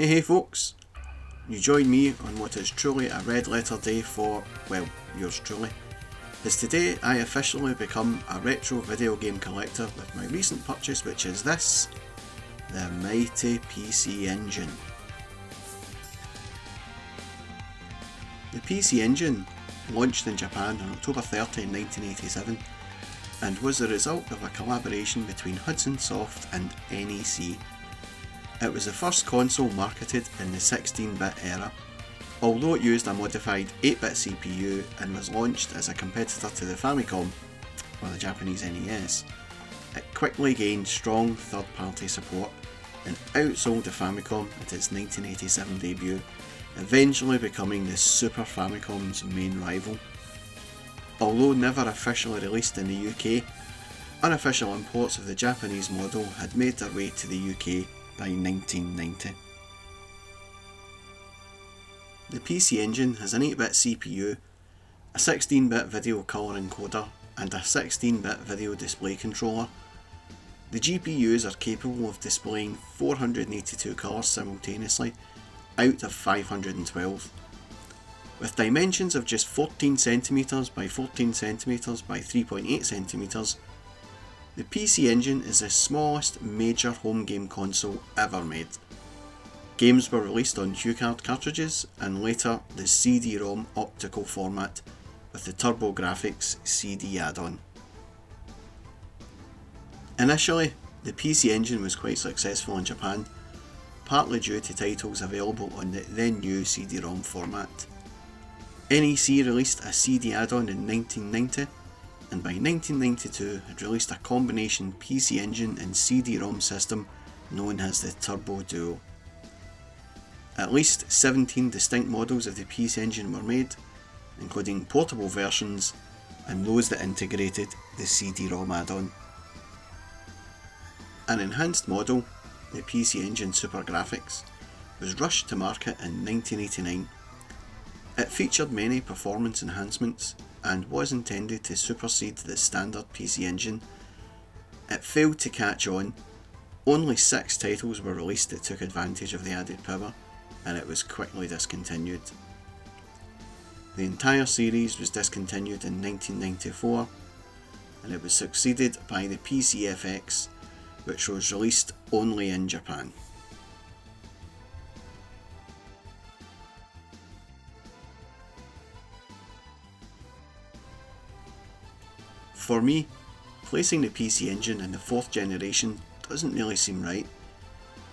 Hey folks, you join me on what is truly a red letter day for, well, yours truly, as today I officially become a retro video game collector with my recent purchase, which is this, the mighty PC Engine. The PC Engine launched in Japan on October 30, 1987 and was the result of a collaboration between Hudson Soft and NEC. It was the first console marketed in the 16-bit era, although it used a modified 8-bit CPU and was launched as a competitor to the Famicom, or the Japanese NES. It quickly gained strong third-party support and outsold the Famicom at its 1987 debut, eventually becoming the Super Famicom's main rival. Although never officially released in the UK, unofficial imports of the Japanese model had made their way to the UK by 1990. The PC Engine has an 8-bit CPU, a 16-bit video colour encoder and a 16-bit video display controller. The GPUs are capable of displaying 482 colours simultaneously out of 512. With dimensions of just 14cm by 14cm by 3.8cm, the PC Engine is the smallest major home game console ever made. Games were released on HuCard cartridges and later the CD-ROM optical format with the TurboGrafx CD add-on. Initially, the PC Engine was quite successful in Japan, partly due to titles available on the then new CD-ROM format. NEC released a CD add-on in 1990, and by 1992 had released a combination PC Engine and CD-ROM system known as the Turbo Duo. At least 17 distinct models of the PC Engine were made, including portable versions and those that integrated the CD-ROM add-on. An enhanced model, the PC Engine SuperGrafx, was rushed to market in 1989. It featured many performance enhancements and was intended to supersede the standard PC Engine. It failed to catch on. Only 6 titles were released that took advantage of the added power, and it was quickly discontinued. The entire series was discontinued in 1994, and it was succeeded by the PCFX, which was released only in Japan. For me, placing the PC Engine in the 4th generation doesn't really seem right,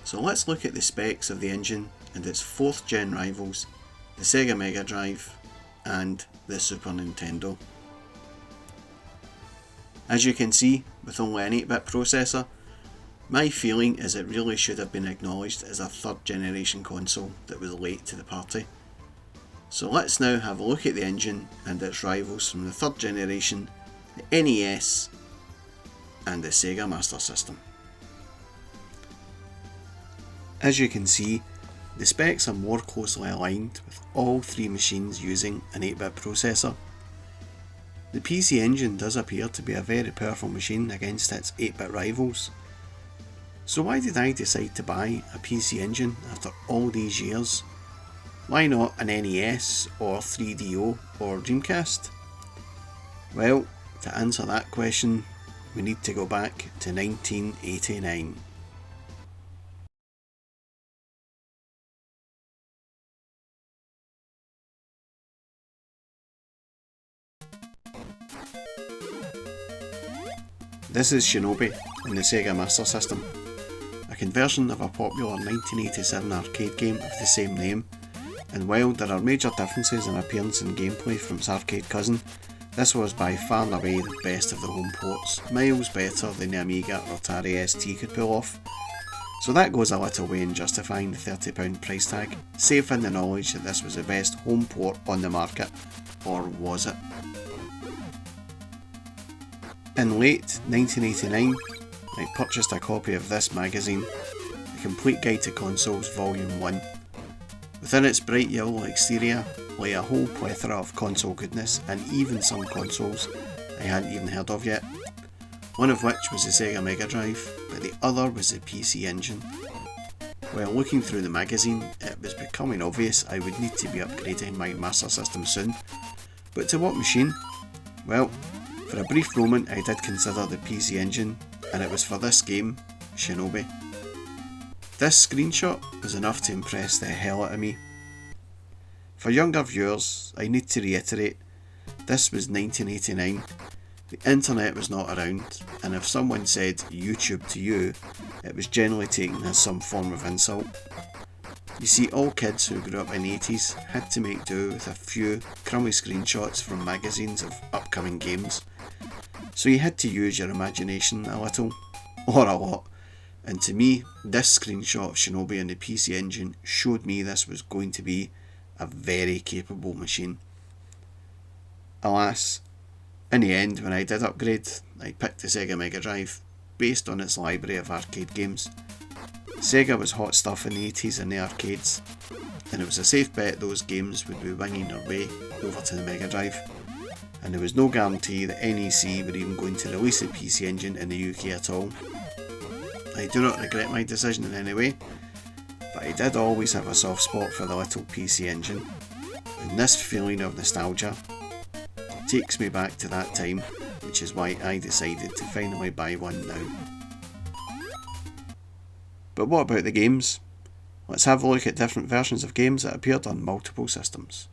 so let's look at the specs of the engine and its 4th gen rivals, the Sega Mega Drive and the Super Nintendo. As you can see, with only an 8-bit processor, my feeling is it really should have been acknowledged as a 3rd generation console that was late to the party. So let's now have a look at the engine and its rivals from the 3rd generation, the NES and the Sega Master System. As you can see, the specs are more closely aligned with all 3 machines using an 8-bit processor. The PC Engine does appear to be a very powerful machine against its 8-bit rivals. So why did I decide to buy a PC Engine after all these years? Why not an NES or 3DO or Dreamcast? Well, to answer that question, we need to go back to 1989. This is Shinobi in the Sega Master System, a conversion of a popular 1987 arcade game of the same name, and while there are major differences in appearance and gameplay from its arcade cousin, this was by far and away the best of the home ports, miles better than the Amiga or Atari ST could pull off. So that goes a little way in justifying the £30 price tag, safe in the knowledge that this was the best home port on the market. Or was it? In late 1989, I purchased a copy of this magazine, The Complete Guide to Consoles Volume 1. Within its bright yellow exterior lay a whole plethora of console goodness, and even some consoles I hadn't even heard of yet. One of which was the Sega Mega Drive, but the other was the PC Engine. While looking through the magazine, it was becoming obvious I would need to be upgrading my Master System soon. But to what machine? Well, for a brief moment I did consider the PC Engine, and it was for this game, Shinobi. This screenshot was enough to impress the hell out of me. For younger viewers, I need to reiterate, this was 1989, the internet was not around, and if someone said YouTube to you, it was generally taken as some form of insult. You see, all kids who grew up in the 80s had to make do with a few crummy screenshots from magazines of upcoming games, so you had to use your imagination a little, or a lot, and to me, this screenshot of Shinobi on the PC Engine showed me this was going to be a very capable machine. Alas, in the end, when I did upgrade, I picked the Sega Mega Drive based on its library of arcade games. Sega was hot stuff in the 80s in the arcades, and it was a safe bet those games would be winging their way over to the Mega Drive, and there was no guarantee that NEC were even going to release a PC Engine in the UK at all. I do not regret my decision in any way, but I did always have a soft spot for the little PC Engine, and this feeling of nostalgia takes me back to that time, which is why I decided to finally buy one now. But what about the games? Let's have a look at different versions of games that appeared on multiple systems.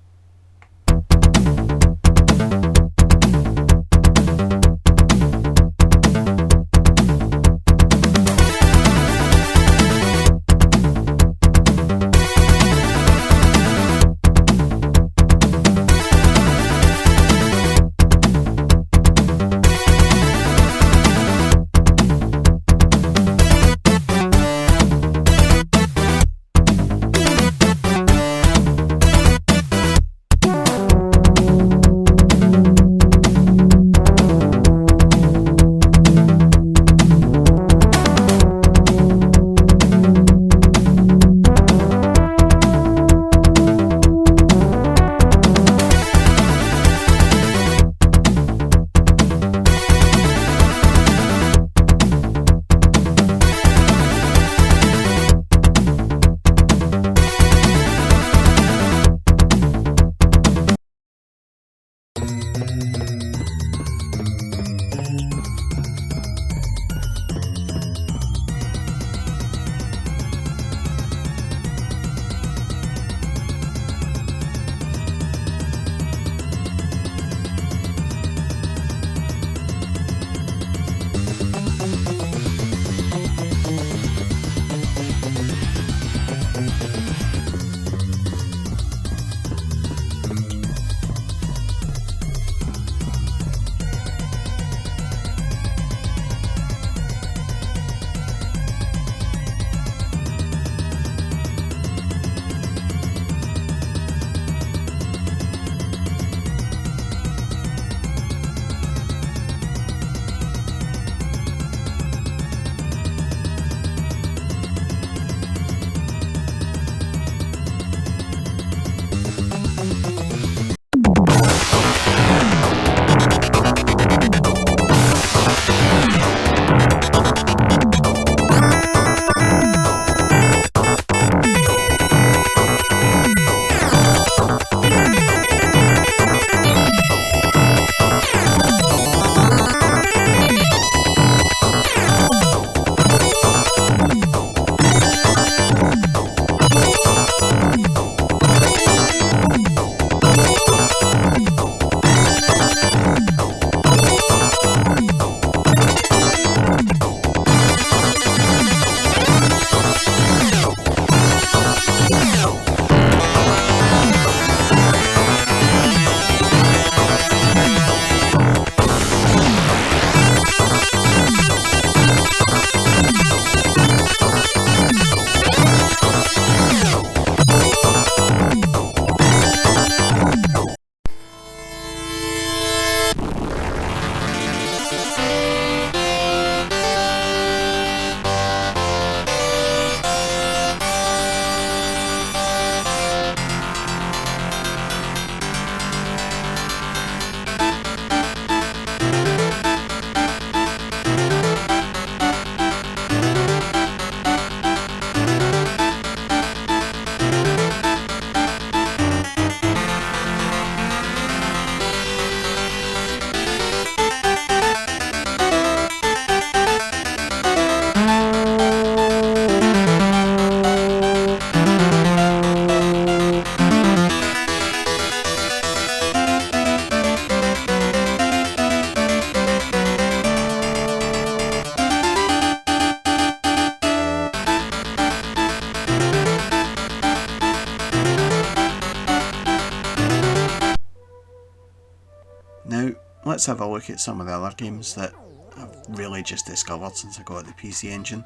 let's have a look at some of the other games that I've really just discovered since I got the PC Engine.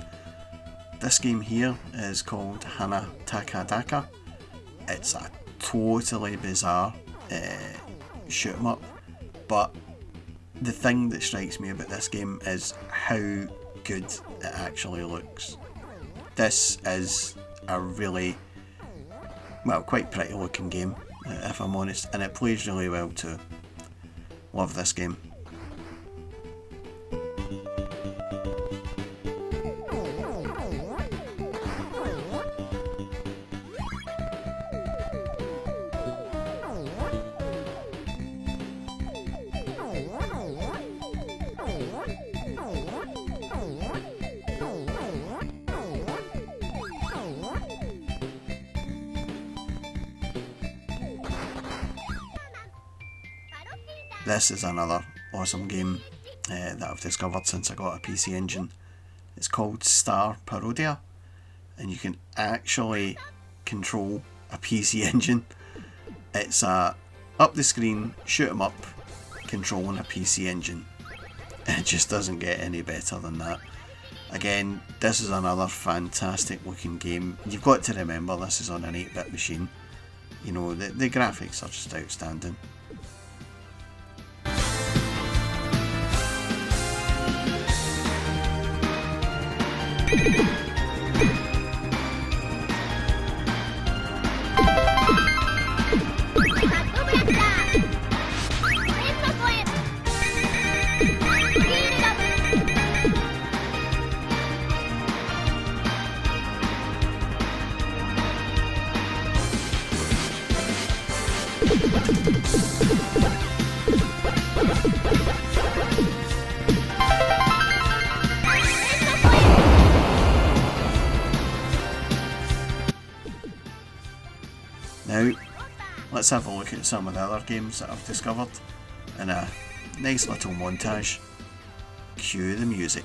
This game here is called Hanatakataka. It's a totally bizarre shoot 'em up, but the thing that strikes me about this game is how good it actually looks. This is a really, well, quite pretty looking game, if I'm honest, and it plays really well too. Love this game. This is another awesome game that I've discovered since I got a PC Engine. It's called Parodia, and you can actually control a PC Engine. It's a up the screen shoot 'em up controlling a PC Engine. It just doesn't get any better than that. Again, this is another fantastic looking game. You've got to remember this is on an 8-bit machine. You know, the graphics are just outstanding. Now, let's have a look at some of the other games that I've discovered in a nice little montage. Cue the music.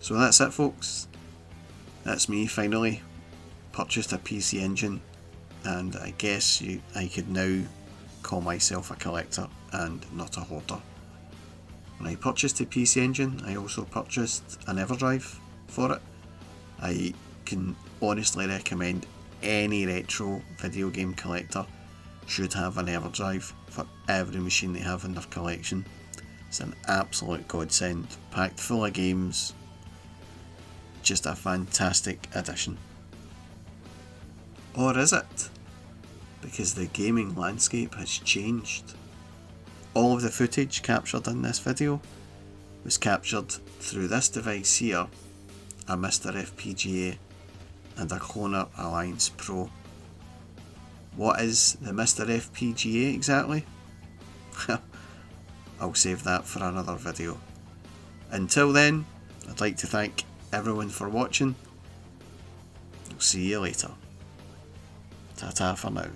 So that's it, folks. That's me finally purchased a PC Engine, and I guess I could now call myself a collector and not a hoarder. When I purchased the PC Engine, I also purchased an EverDrive for it. I can honestly recommend any retro video game collector should have an EverDrive for every machine they have in their collection. It's an absolute godsend, packed full of games. Just a fantastic addition. Or is it? Because the gaming landscape has changed. All of the footage captured in this video was captured through this device here, a Mr. FPGA and a Cloner Alliance Pro. What is the Mr. FPGA exactly? I'll save that for another video. Until then, I'd like to thank everyone for watching. I'll see you later. Ta-ta for now.